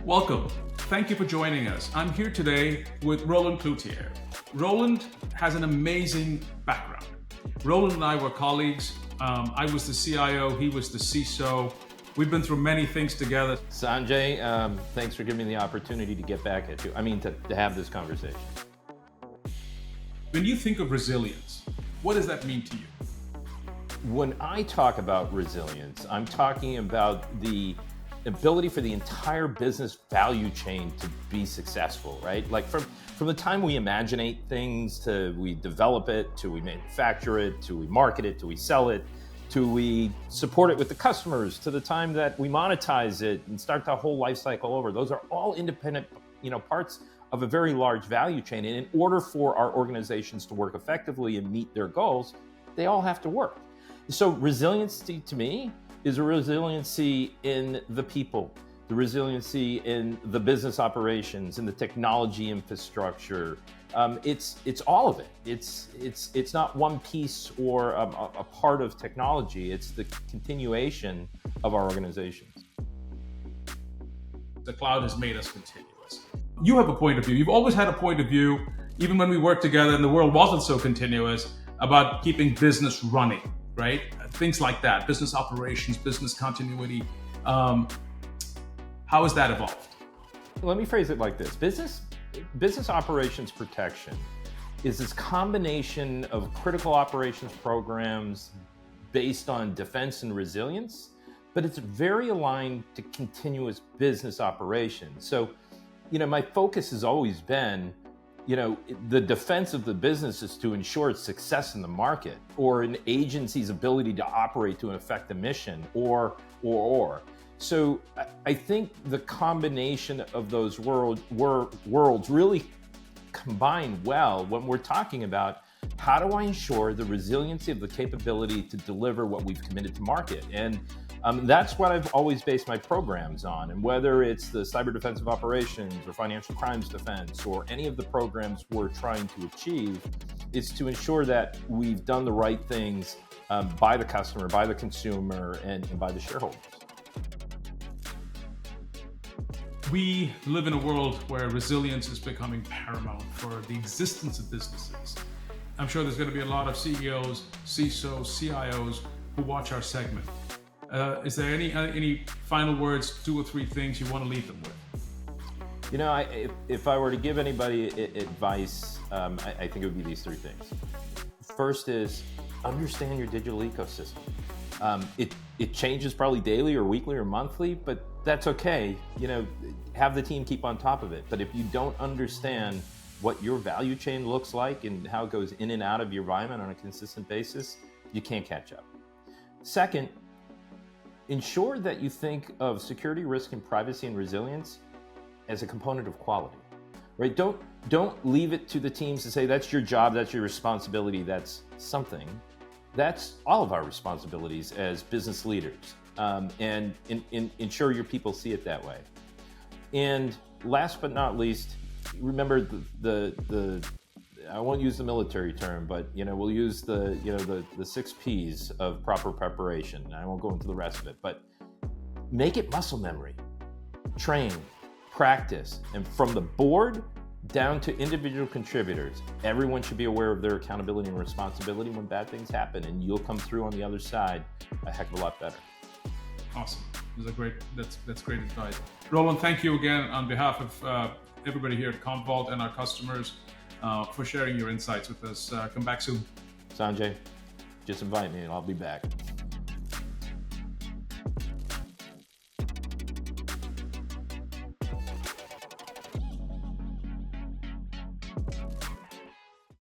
Welcome. Thank you for joining us. I'm here today with Roland Cloutier. Roland has an amazing background. Roland and I were colleagues. I was the CIO, he was the CISO. We've been through many things together. Sanjay, thanks for giving me the opportunity to get back at you. To have this conversation. When you think of resilience, what does that mean to you? When I talk about resilience, I'm talking about the ability for the entire business value chain to be successful, right? Like from the time we imaginate things to we develop it, to we manufacture it, to we market it, to we sell it, to we support it with the customers, to the time that we monetize it and start the whole life cycle over. Those are all independent, parts of a very large value chain. And in order for our organizations to work effectively and meet their goals, they all have to work. So resiliency to me is a resiliency in the people, the resiliency in the business operations, in the technology infrastructure. It's all of it. It's not one piece or a part of technology. It's the continuation of our organizations. The cloud has made us continuous. You have a point of view. You've always had a point of view, even when we worked together and the world wasn't so continuous, about keeping business running, right? Things like that, business operations, business continuity. How has that evolved? Let me phrase it like this. Business operations protection is this combination of critical operations programs based on defense and resilience, but it's very aligned to continuous business operations. So, my focus has always been, the defense of the business is to ensure its success in the market or an agency's ability to operate to affect the mission or. So I think the combination of those worlds really combine well when we're talking about how do I ensure the resiliency of the capability to deliver what we've committed to market. And that's what I've always based my programs on. And whether it's the cyber defensive operations or financial crimes defense or any of the programs we're trying to achieve, is to ensure that we've done the right things by the customer, by the consumer, and by the shareholders. We live in a world where resilience is becoming paramount for the existence of businesses. I'm sure there's going to be a lot of CEOs, CISOs, CIOs who watch our segment. Is there any final words, 2 or 3 things you want to leave them with? If I were to give anybody advice, I think it would be these 3 things. First is understand your digital ecosystem. It changes probably daily or weekly or monthly, but that's okay. Have the team keep on top of it. But if you don't understand what your value chain looks like and how it goes in and out of your environment on a consistent basis, you can't catch up. Second, ensure that you think of security, risk, and privacy and resilience as a component of quality, right? Don't leave it to the teams to say that's your job, that's your responsibility, that's something. That's all of our responsibilities as business leaders, and ensure your people see it that way. And last but not least, remember the I won't use the military term, but we'll use the 6 P's of proper preparation. I won't go into the rest of it, but make it muscle memory. Train, practice, and from the board down to individual contributors, everyone should be aware of their accountability and responsibility when bad things happen, and you'll come through on the other side a heck of a lot better. Awesome. That's great advice. Roland, thank you again on behalf of everybody here at Commvault and our customers for sharing your insights with us. Come back soon. Sanjay, just invite me and I'll be back.